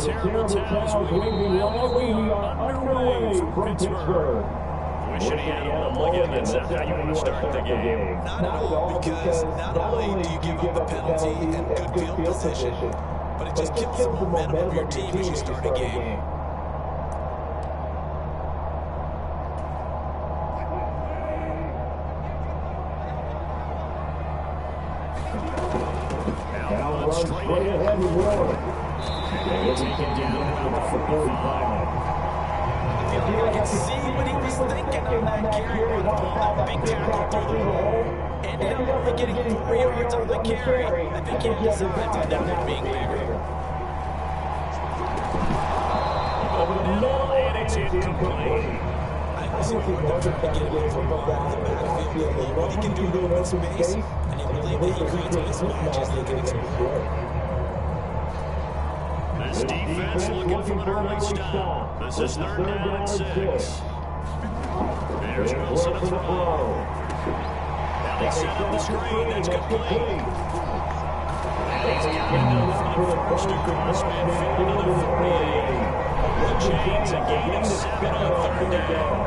terrible towels waving well. We are underway from Pittsburgh. Wishing he had a ball again. That's not how you want to start the game. Not at all, because not only do you give up a penalty and good field position, but it just kills the momentum of your team as you start a game. Now straight ahead with Ward. They'll take it down at the 45. I can see what he was thinking on that carry with that big tackle through the hole. Ended up only getting 4 yards on the carry. I think he had decided to not being bigger. Over the middle, and it's incomplete. I also think they're trying to get away from the backfield. He believe what he can do to win space, and he believe that he creates mismatches they can exploit. This defense looking for an early stop. This is 3rd down and 6. There's Wilson to throw. Now they set up the screen. That's complete. And he's got enough for the first across midfield to the 48. Which aids a gain of 7 on 3rd down.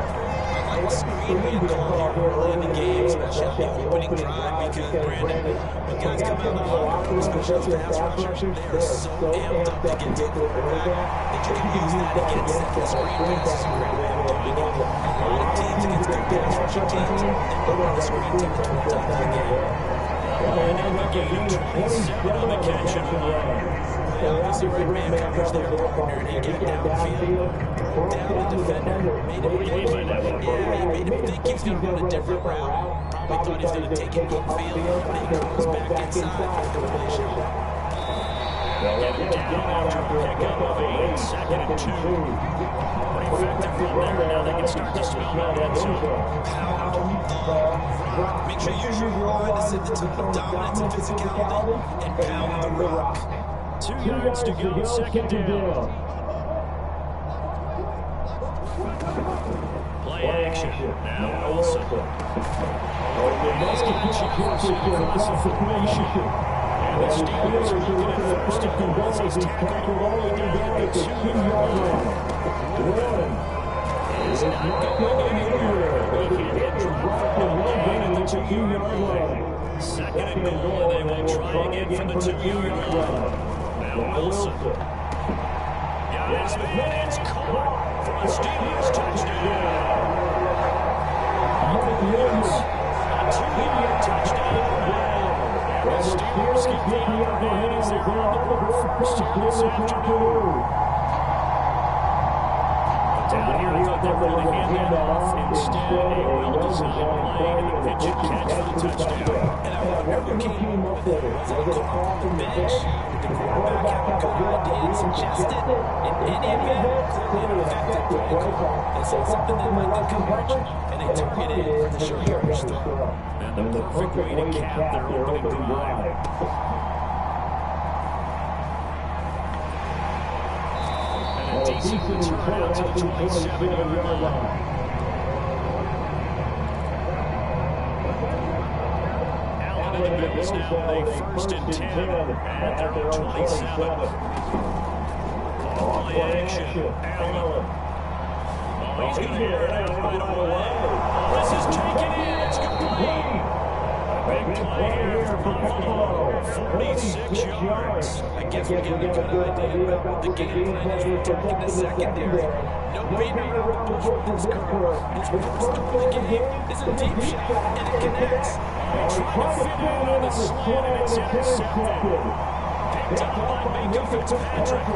I like screen being called here early in the game, especially on the opening drive, because, Brandon, when guys come out of the locker room, especially pass rushers, they are so amped up to get to the quarterback that you can use that against them. The screen passes are a great way of doing it. A lot of teams against good pass rushing teams, they run the screen team at the top of the game. And a gain of 27 on the catch and run. Obviously, right man coverage there, partner, and he got downfield, down the defender, made him think, he made him think he was going to run a different route. Probably thought he was going to take it upfield, but he comes back inside for the completion. Get it down after a pickup of 8, 2nd and 2. Pretty effective from there. Now they can start to smell that end zone. Pound the rock. Make sure you use your line to set the tone of dominance and physicality, and pound the rock. 2 yards to go, 2nd down. Play action. Now Wilson. He's catching Wilson across the formation. And the Steelers are looking at 1st and goal as he's tackled all the way down to the 2-yard line. Warren is not going anywhere. He can hit drop and well gain at the 2-yard line. 2nd and goal, they will try again from the 2-yard line. Now Wilson. Got his man, it's caught for a Steelers touchdown. Yes, a 2-yard touchdown. The Steelers get the upper hand as they're on the board first here this afternoon. Down here, I thought they were going to hand that off. Instead, a well-designed play and the pitch and catch for the touchdown. And I wonder who came up with it. Was it a call from the bench? Did the quarterback have a good idea and suggest it? In any event, clearly an effective play call. They said something they might get coverage, and they took it in for the short yardage throw. And the perfect way to cap their opening drive. And a decent return out to the 27-yard line. It's now a 1st and 10 at their own 27. Play action. Allen. Oh, he's going to air it out right away. This is taken in. It's complete. A big play here for Buffalo. 46 yards. I guess we get a good idea about what the game plan is. We're talking the secondary. No being able to push with this curve. His first stop of the game is a deep shot, and it connects. Trying to fit in on the slant, and it's intercepted. Picked up by Minka Fitzpatrick.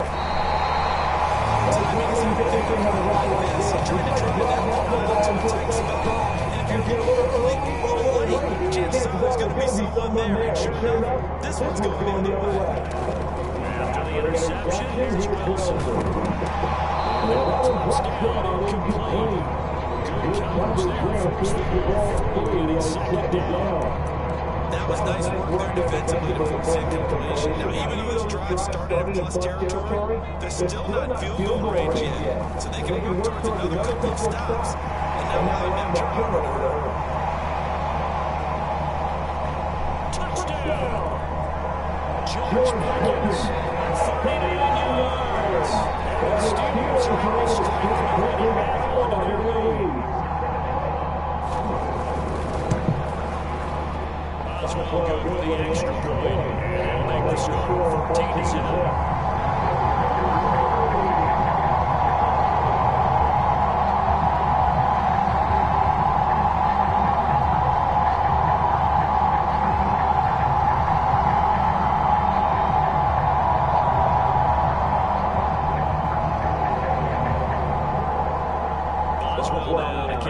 Timing is everything on the right like this. He's trying to drive that ball until he takes it up. And if you're here early or late, chances are there's going to be some fun there. And sure enough, this one's going the other way. After the interception, here's Wilson. Touchdown incomplete. Good coverage there. Forced the ball and it's 2nd down. That was nice work there defensively to force incompletion. Now, even though this drive started in plus territory, they're still not in field goal range yet. So they can work towards another couple of stops. And now they're not turnover. Touchdown! George Pickens, 39 yards.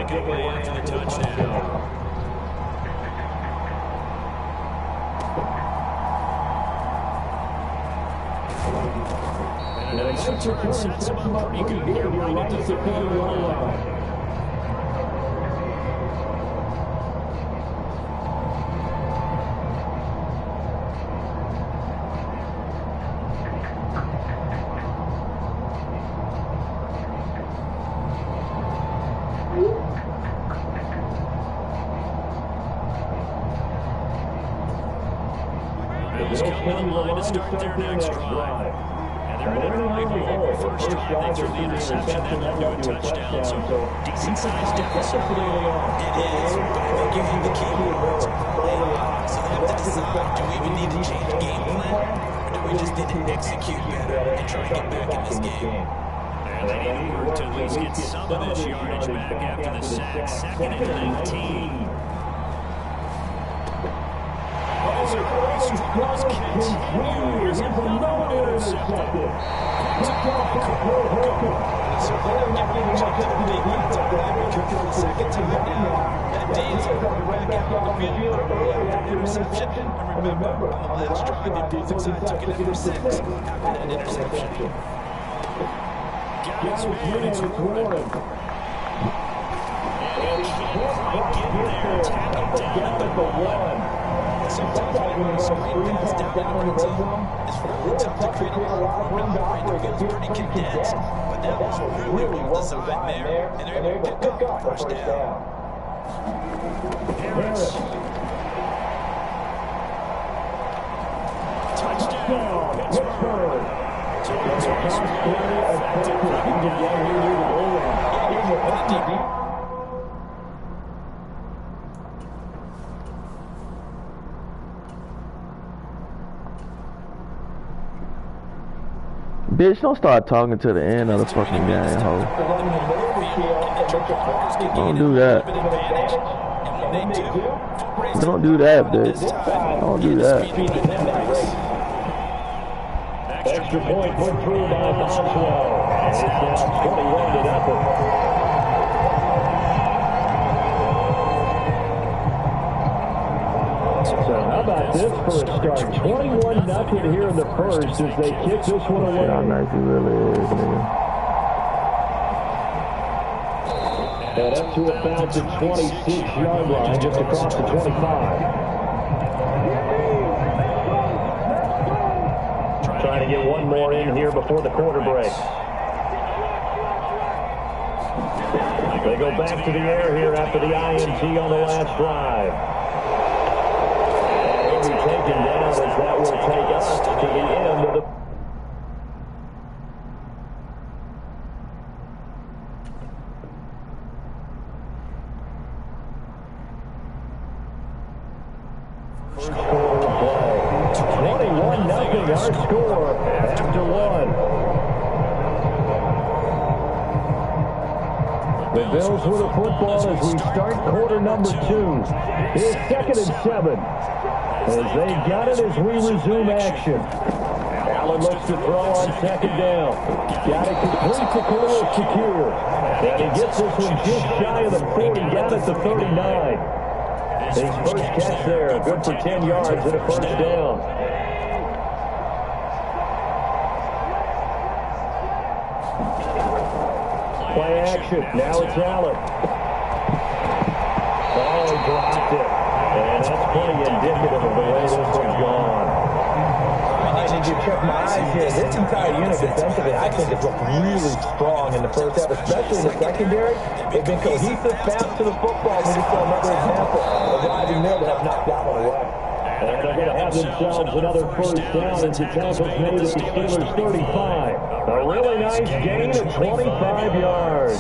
kick it away after the touchdown. And a nice return sets him up pretty good here right at the 30-yard line. Bills coming on line to start their next drive. And they're in a rival. First drive, they threw the interception, then led to a touchdown. So decent-sized deficit early on. It is, but I think you hit the key words early on. So they have to decide, do we even need to change game plan? Or do we just need to execute better and try to get back in this game? And they need to work to at least get some of this yardage back after the sack. 2nd and 19. Cross continues, and another intercepted. So they're not going to check the big leads on that because for the second time now, that Dave's going to back out on the field early after the interception. And remember, on the last drive, they both took it for 6 after that interception. Guys, minutes with Warren. And can't quite get there. Tackled down at the 1. Sometimes when you screen pass down in the red zone, it's really tough to create a lot of room to operate because it's pretty condensed. But that was really well designed there, and they're able to pick up first down. Harris. Touchdown, Pittsburgh. Bitch, don't start talking to the end of the fucking game, ho. Don't do that. Don't do that, bitch. Don't do that. Extra point put through by Boswell. It's now 21-0. So how about this for a start? 21-0 here in the first as they kick this one away. How nice he really is, nigga. And up to about the 26-yard line, just across the 25. Trying to get one more in here before the quarter break. They go back to the air here after the INT on the last drive. Taken down as that will take us to the end of the... First quarter play. 21-0 our score after 1. The Bills with the football as we start quarter number 2. Here's 2nd and 7. As they got it as we resume action. Allen looks to throw on 2nd down. Got it complete to Khalil Shakir. And he gets this one just shy of the 40, down at the 39. His first catch there, good for 10 yards and a first down. Play action, now it's Allen. Oh, he dropped it. And that's pretty indicative of the way this one's gone. I need to check my eyes here. This entire unit defensively, I think, has looked really strong in the first half, especially in the secondary. They've been cohesive, fast to the football. We just saw another example of guys in there that have knocked that one away. And they're going to have themselves another first down as the tackle's made at the Steelers' 35. A really nice gain of 25 yards.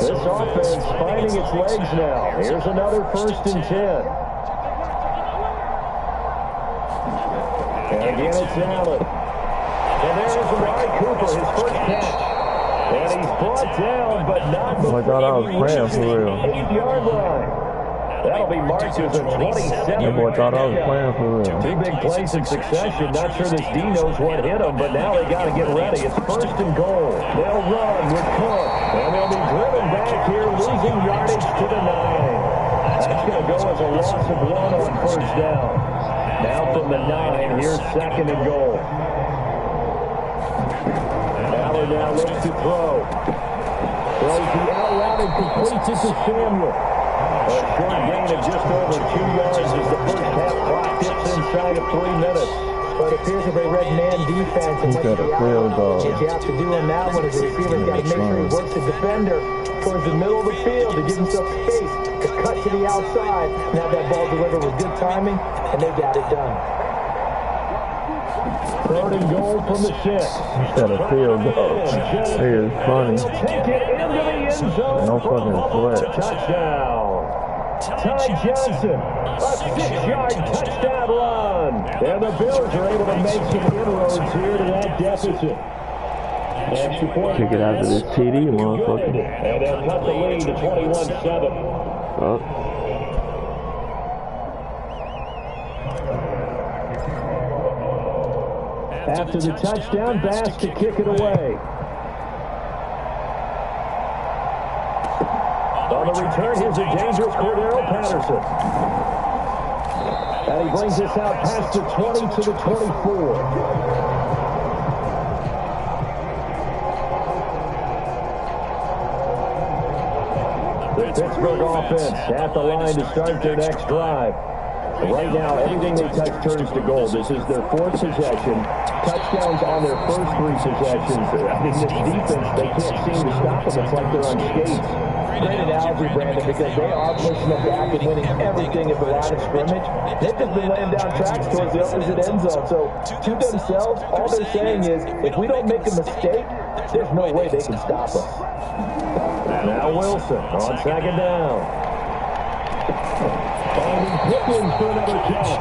This offense finding its legs now. Here's another 1st and 10. And again, it's Allen. And there's Amari Cooper, his first catch. And he's brought down, but not before I thought I was playing for real. 8-yard line. That'll be marked as a 27. That boy thought I was playing for real. 2 big plays in succession. Not sure this D knows what hit him, but now they got to get ready. It's 1st and goal. They'll run with Cook. And they'll be driven back here, losing losing yardage to the 9. That's going to go as a loss of 1 on first down. Now from the 9, here's 2nd and goal. Allard now looks to throw. Throws the out route and completes it to Samuel. A short gain of just over 2 yards as the first half clock tips inside of 3 minutes. But it appears if they read man defense and what you have to do on that one is the receiver's got to make sure he works the defender towards the middle of the field to give himself space to cut to the outside and have that ball delivered with good timing, and they got it done. 3rd and goal from the 6. Instead of field goal. He is funny. Take it into the end zone. No fucking sweat. Touchdown. Ty Johnson, a 6-yard touchdown run. And the Bills are able to make some inroads here to that deficit. Kick it out to this TD, motherfucker. And they'll cut the lead to 21-7. Fuck. After the touchdown, Bass to kick it away. On the return, here's a dangerous Cordero Patterson. And he brings this out past the 20 to the 24. The Pittsburgh offense at the line to start their next drive. Right now, everything they touch turns to gold. This is their 4th possession. Touchdowns on their first 3 possessions. I mean, this defense, they can't seem to stop them. It's like they're on skates. Great analogy, Brandon, because they are pushing them back and winning everything at the line of scrimmage. They've just been laying down tracks towards the opposite end zone. So, to themselves, all they're saying is, if we don't make a mistake, there's no way they can stop us. Now Wilson on 2nd down. Finding Pickens for another catch.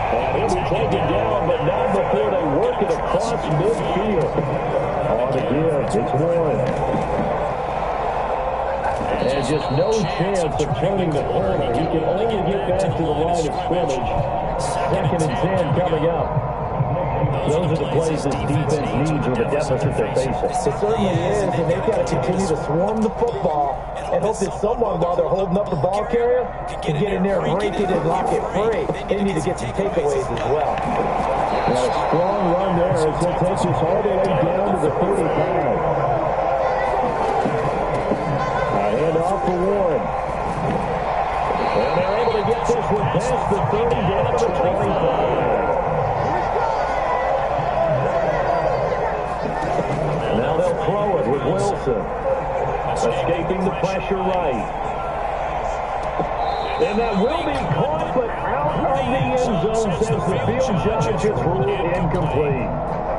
And he'll be taken down, but not before they work it across midfield. On the give, it's Warren. And just no chance of turning the corner. He can only get back to the line of scrimmage. 2nd and 10 coming up. Those are the plays this defense needs with the deficit they're facing. It certainly is, and they've got to continue to swarm the football and hope that someone, while they're holding up the ball carrier, can get in there and break it and lock it free. They need to get some takeaways as well. And a strong run there as he'll take us all the way down to the 35. And off to Warren. And they're able to get this one past the 30 down to the 25. Now they'll throw it with Wilson. Escaping the pressure right. And that will be caught, but out of the end zone, says the field judge has ruled incomplete.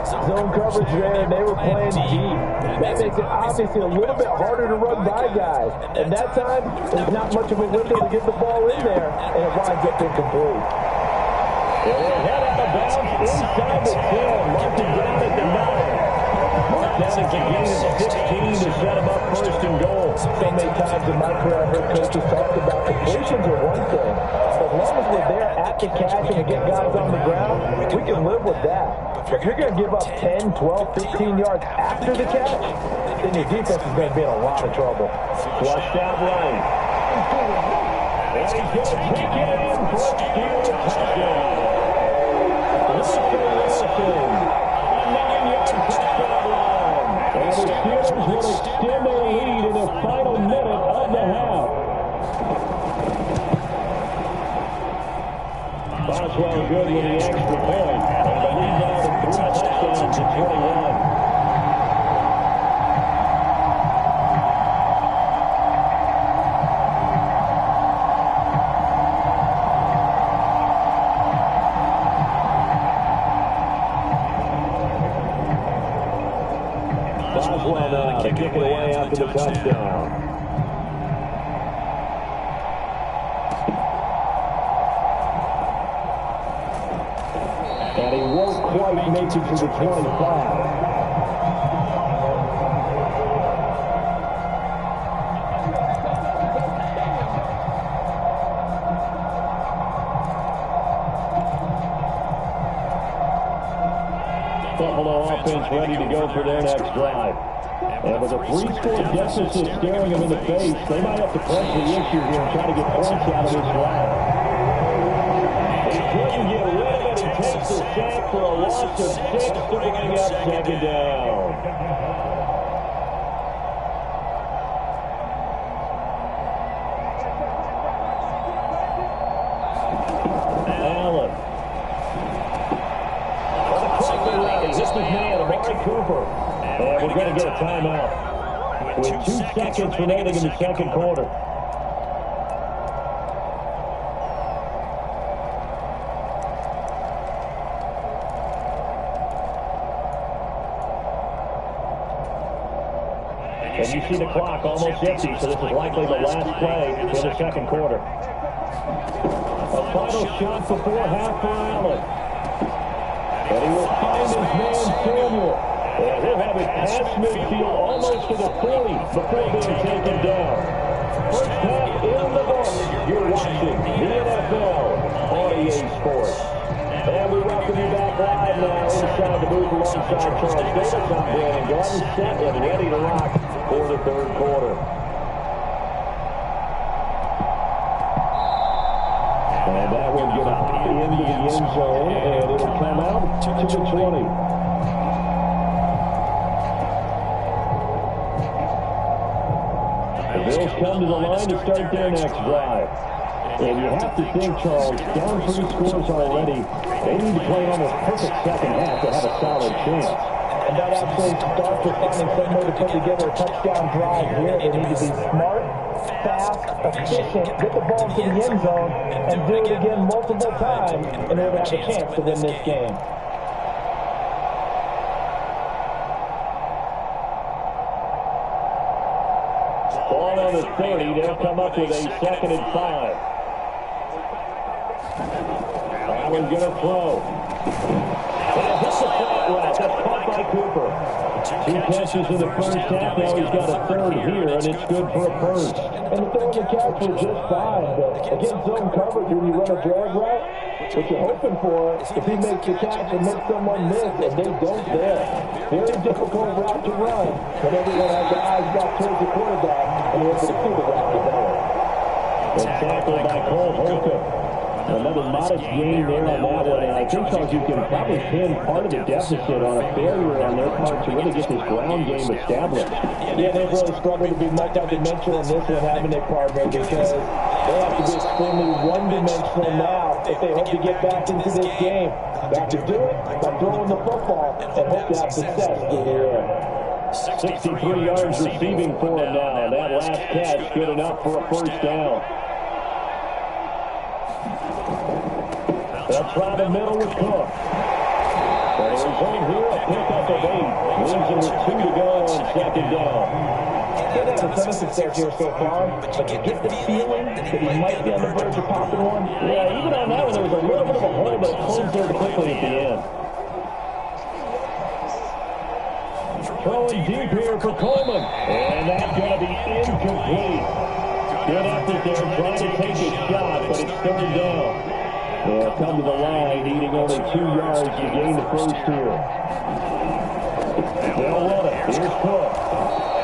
Zone coverage there, and they were playing deep. That makes it obviously a little bit harder to run by guys. And that time, there's not much of a window to get the ball in there, and it winds up incomplete. And they'll head out of bounds inside the 10, marking down at the 9. Mark down at the gain of 15 to set him up 1st and goal. So many times in my career, I've heard coaches talk about completions are one thing. As long as we're there at the catch and we get guys on the ground, we can live with that. But if you're going to give up 10, 12, 15 yards after the catch, then your defense is going to be in a lot of trouble. Flushed out right. And he's going to kick it in for a steal touchdown. And the Steelers will extend their lead in the final minute of the half. Boswell good with the extra point. And the lead now to 3 touchdowns to 21. Boswell kick it away after the touchdown. And he won't quite make it to the 25. Buffalo offense ready to go for their next drive. And with a 3-score deficit staring them in the face, they might have to press the issue here and try to get points out of this drive. He couldn't get rid of it. He takes the sack for a loss of 6 to bring up second down. Allen. This man, Amari Cooper. And we're going to get a timeout with 2 seconds remaining in the second quarter. And you see the clock almost empty, so this is likely the last play in the second quarter. A final shot before half for Allen. And he will find his man Samuel. And he'll have it past midfield almost to the 40 before being taken down. First half in the books. You're watching the NFL on EA Sports. And we welcome you back live now inside the booth alongside Charles Davis. I'm Brandon Garden, set and ready to rock for the third quarter. And that one's going to hop into the end zone, and it'll come out to the 20. The Bills come to the line to start their next drive. And you have to think, Charles, down 3 scores already, they need to play almost perfect second half to have a solid chance. And that actually starts with finding some way to put together a touchdown drive here. They need to be smart, fast, efficient, get the ball to the end zone, and do it again multiple times in order to have a chance to win this game. Ball on the 30, they'll come up with a 2nd and 5. Allen's going to throw. And hits the flat route. That's caught by Cooper. 2 catches in the first half. Now he's got a 3rd here, and it's good for a first. And the throw and the catch was just fine, but against zone coverage, when you run a drag route, what you're hoping for, if he makes the catch and makes someone miss, and they don't there. Very difficult route to run, but everyone has their eyes back towards the quarterback, and you're able to see the route develop. And tackled by Cole Holcomb. Another modest gain there on that one, and I think, Charles, you can probably pin part of the deficit on a failure on their part to really get this ground game established. Yeah, they've really struggled to be multi-dimensional in this one, haven't they, partner? Because they have to be extremely one-dimensional now if they hope to get back into this game. They have to do it by throwing the football and hope to have success through the air. 63 yards receiving for him now. That last catch good enough for a first down. They'll try the middle with Cook. But a result here, a pickup of 8. Leaves him with 2 to go on second down. They've had a ton of success here so far, but you get the feeling that he might be on the verge of popping one. Yeah, even on that one, there was a little bit of a hole that closed there quickly at the end. Throwing deep here for Coleman. And that's going to be incomplete. Good effort there, trying to take a shot, but it's 3rd down. They'll come to the line, needing only 2 yards to gain the first here. They'll run it. Here's Cook.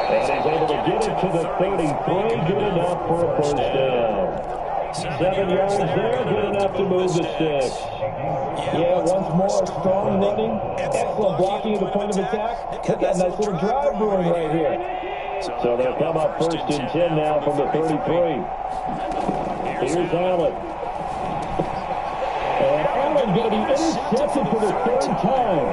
And he's able to get it to the 33. Good enough for a first down. 7 yards there. Good enough to move the sticks. Yeah, once more, strong running. Excellent blocking at the point of attack. Look at that nice little drive brewing right here. So they'll come up 1st and 10 now from the 33. Here's Allen. And Allen going to be intercepted for the 3rd time.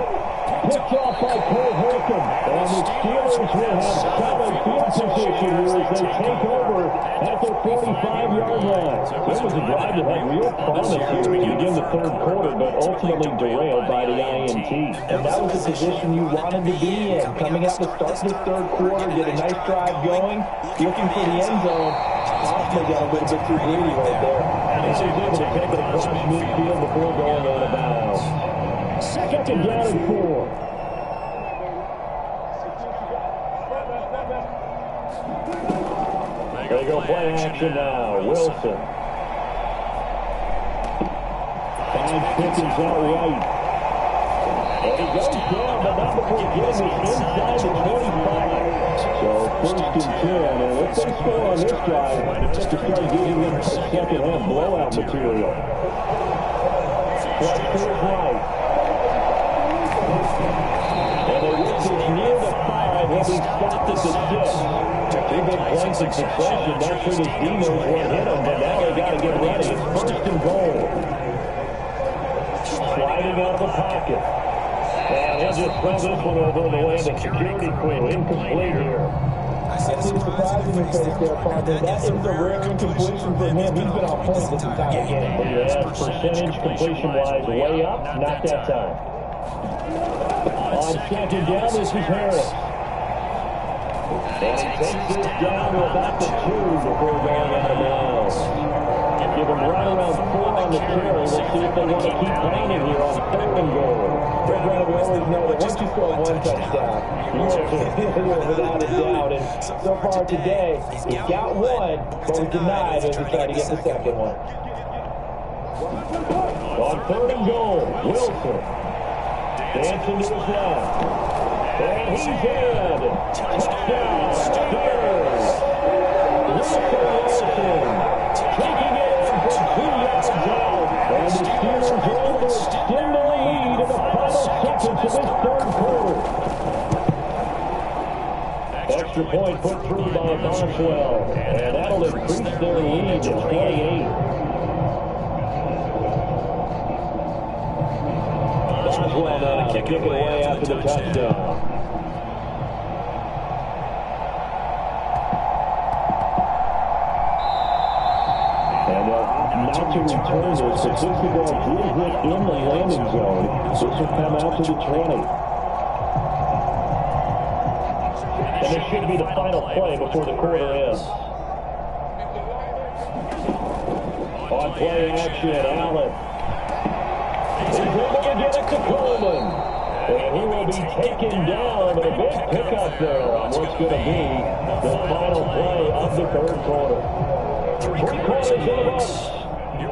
Picked off by Cole Holcomb. And the Steelers will have solid field position here as they take over at their 45-yard line. This was a drive that had real promise here to begin the 3rd quarter, but ultimately derailed by the INT. And that was the position you wanted to be in. Coming out to start this 3rd quarter, get a nice drive going, looking for the end zone. Possibly got a little bit too greedy right there. And he's able to take it across midfield before going out of bounds. 2nd down and 4. They go play action now. Wilson. Finds Pickens out right. And he goes down, but not before getting it inside the 25. first and 10, and if they score on this drive, they have to start giving them a second-half blowout material. Flex to his right. And they reach it near the 5, having stopped at the 6. They've been playing some succession. Not sure the D-Mills won't hit them, but now they got to get ready. It's first and goal. Sliding out of the pocket. And he'll just throw this one over in the way of the security crew. Incomplete here. I see the surprise in your face there, partner. That is a rare incompletion for him. He's been on point this entire game. Yeah, percentage completion-wise way up. Not that time. On second down, this is Harris. And he takes this down to about the 2 before going out of bounds. Give him right around 4 on the carry. We'll see if they want to keep painting here on 3rd and goal. Brad, we always know that once you score one touchdown, you're without a doubt. And so far today, he got one, but was denied as he tried to get the second one. On 3rd and goal, Wilson. Dancing to his left. And he's in. Touchdown. Third. Wilson. Taking it in from 2 yards out. And the Steelers are able to extend the lead in the final seconds of this 3rd quarter. Extra point put through by Boswell. And that'll increase their lead to 28. Boswell now to kick it away after the touchdown. Not to return this, but since the ball did hit in the landing zone, this will come out to the 20. And this should be the final play before the quarter ends. On play action, Allen. He's able to get it to Coleman. And he will be taken down, but a big pickup there on what's going to be the final play of the 3rd quarter. 3 quarters in the books.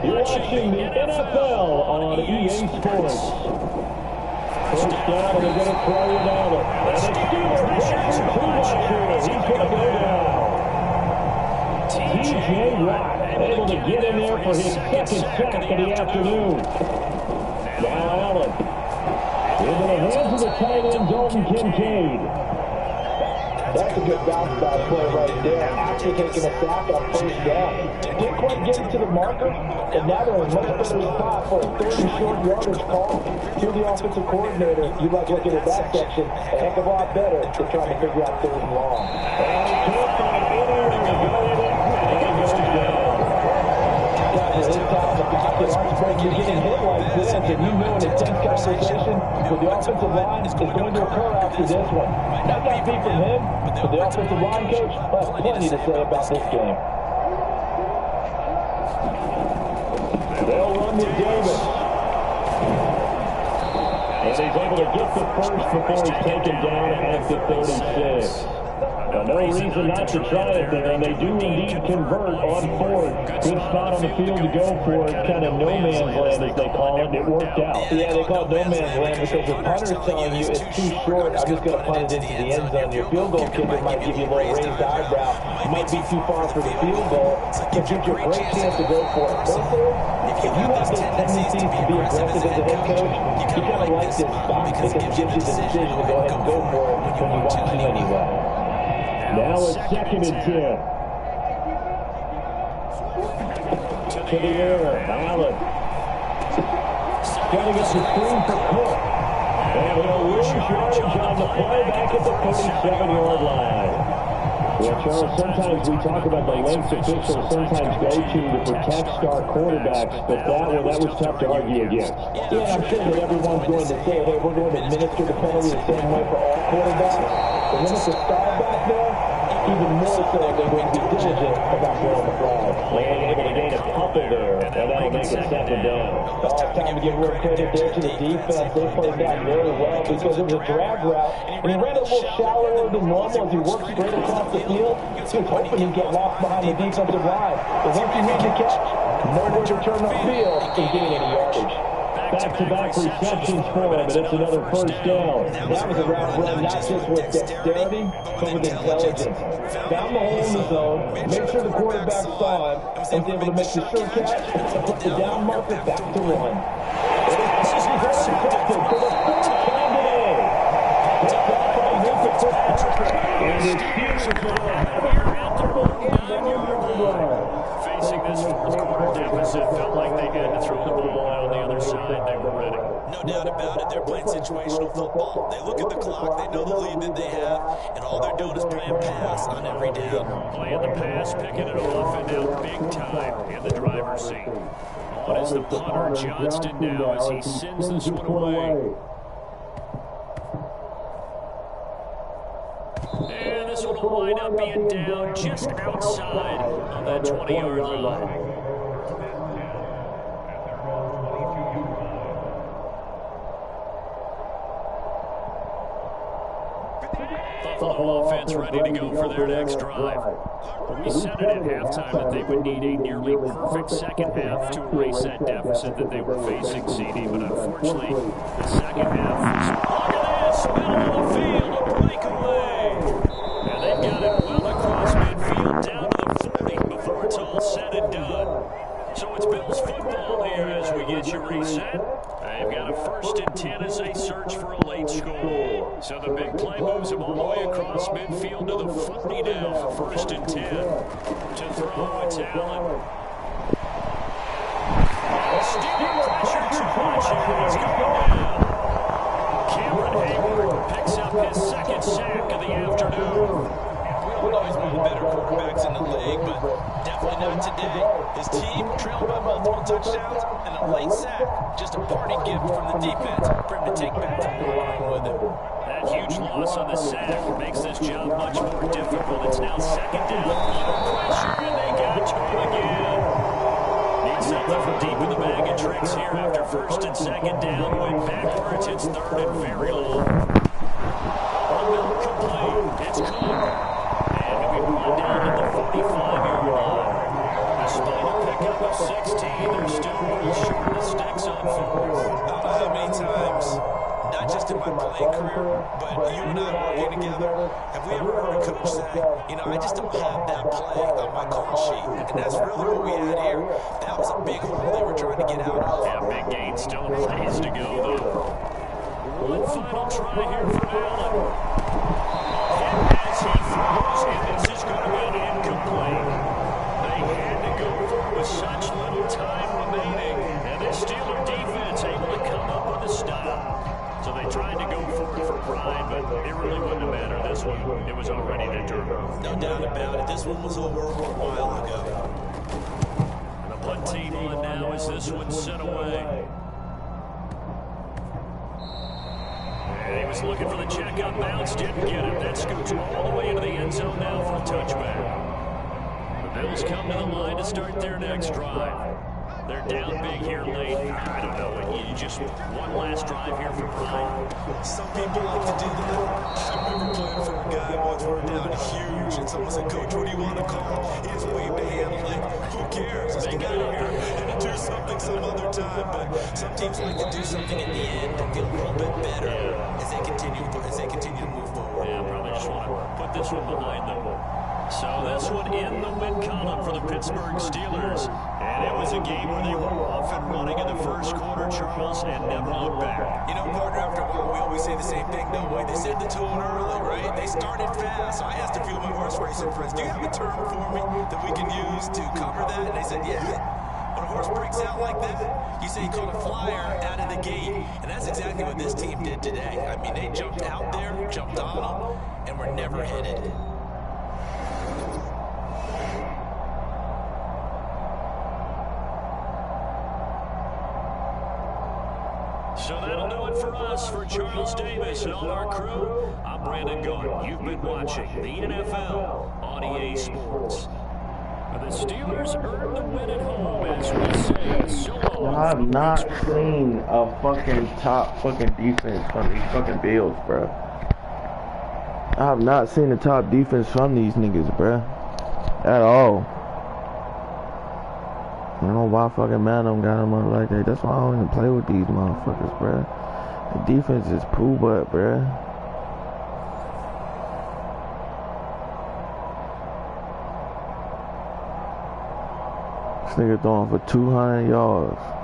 You're watching the NFL on EA Sports. First down, and they're going to throw it down. And the Steelers pressure too much here. He's going to go down. T.J. Watt able to get in there for his 2nd sack of the afternoon. Now Allen. Into the hands of the tight end, Dalton Kincaid. That's a good bounce back play right there. After taking a sack on 1st down. Didn't quite get it to the marker, and now they're in a much better spot for a 3rd and short yardage call. To the offensive coordinator, you like looking at that section a heck of a lot better than trying to figure out 3rd and long. Guys, this time the pocket aren't supposed to be getting hit like this, and you know an intense conversation with the offensive line is going to occur after this one. Not that beat from him, but the offensive line coach has plenty to say about this game. They'll run with Davis. And he's able to get the first before he's taken down at the 36. Now, no reason not to try it there, and they do indeed convert on 4th. Good spot on the field to go for it. Kind of no man's land, as they call it, and it worked out. Yeah, they call it no man's land because the punter's telling you it's too short. I'm just going to punt it into the end zone. Your field goal kicker might give you a little raised eyebrow. It might be too far for the field goal. It gives you a great chance to go for it. Personally, if you have those tendencies to be aggressive as a head coach, you kind of like this spot because it gives you the decision to go ahead and go for it when you want to anyway. Now it's 2nd and 10. To the air, Allen. Getting up the screen for Cook. And he'll lose yardage on the play back at the 37-yard line. Well, Charles, sometimes we talk about the lengths officials sometimes go to protect star quarterbacks, but that was tough to argue against. Yeah, I'm sure that everyone's going to say, hey, we're going to administer the penalty the same way for all quarterbacks. But when it's a star back there, even more so they're going to be diligent about throwing the flag. Land able to gain a couple there, and that'll make it 2nd down. Oh, it's time to give real credit there to the defense. They played that very well because it was a drag route, and he ran a little shallower than normal as he worked straight across the field. He was hoping he'd get lost behind the defensive line. But once he made the catch, nowhere to turn upfield and gain any yardage. back-to-back receptions for him, and it's another first down. That was around not just with dexterity, but with intelligence. Found the hole in the zone, made sure the quarterback saw him, and was able to make the sure catch and put the down marker back to run. This is intercepted for the fourth time today. And the Steelers are going here at their own 9-yard line. Facing this fourth quarter deficit, felt like they had to throw the ball out on the other side. They were ready. No doubt about it. They're playing situational football. They look at the clock. They know the lead that they have, and all they're doing is playing pass on every down. Playing the pass, picking it off, and now big time in the driver's seat. On is the punter, Johnston, now as he sends this one away. And this one will wind up being down just outside of that 20-yard line. Buffalo offense ready to go for their next drive. We said it at halftime that they would need a nearly perfect second half to erase that deficit that they were facing, CD, but unfortunately, the second half was, look at this, middle of the field, a breakaway. And they've got it well across midfield, down to the 40 before it's all said and done. So it's Bills football here as we get you reset. They've got a 1st and 10 as they search for a late score. So the big play moves them all the way across midfield to the 40 now for 1st and 10. To throw, it's Allen. Stealing pressure too much here. He's going down. Cameron Hayward picks up his second sack of the afternoon. We always one of the better quarterbacks in the league, but definitely not today. His team trailed by multiple touchdowns and a late sack. Just a party gift from the defense for him to take back to the line with him. That huge loss on the sack makes this job much more difficult. It's now 2nd down. Pressure, and they got to him again. Need something from deep in the bag of tricks here after 1st and 2nd down. Went backwards. It's 3rd and very long. Complete. It's Cook. Down at the 45-yard line. Despite a pickup of 16, they're still well short of the sticks on 4th. I don't know how many times, not just in my playing career, but you and I working together, have we ever heard a coach say, you know, I just don't have that play on my call sheet. And that's really what we had here. That was a big hole they were trying to get out of. Yeah, big gain, still a ways to go, though. One final try here for Allen. As he throws, and this is going to be an incomplete. They had to go through with such little time remaining, and this Steeler defense able to come up with a stop. So they tried to go for pride, but it really wouldn't have mattered this one. It was already determined. No doubt about it. This one was over a while ago. And the punt team on now as this one's sent away. And he was looking for the check-up bounce, didn't get it. That scoots all the way into the end zone now for a touchback. The Bills come to the line to start their next drive. They're down big here late. I don't know. You just one last drive here for pride. Some people like to do that. I remember playing for a guy once. We're down huge, and someone said, "Coach, what do you want to call?" He just waved a hand like, "Who cares? Let's get out of here and do something some other time." But some teams like to do something at the end and feel a little bit better as they continue to move forward. Yeah, probably just want to put this one behind them. So this one in the win column for the Pittsburgh Steelers. And it was a game where they were off and running in the first quarter, Charles, and never looked back. You know, partner, after a while, we always say the same thing, don't we? They set the tone early, right? They started fast. So I asked a few of my horse racing friends, do you have a term for me that we can use to cover that? And they said, yeah. When a horse breaks out like that, you say you call a flyer out of the gate. And that's exactly what this team did today. I mean, they jumped out there, jumped on them, and were never headed. So that'll do it for us. For Charles Davis and all our crew, I'm Brandon Gordon. You've been watching the NFL on EA Sports. The Steelers earned the win at home, as we say. So long. I have not seen a fucking top fucking defense from these fucking Bills, bro. I have not seen the top defense from these niggas, bro. At all. I don't know why fucking Madam got him up like that. That's why I don't even play with these motherfuckers, bruh. The defense is poo butt, bruh. This nigga throwing for 200 yards.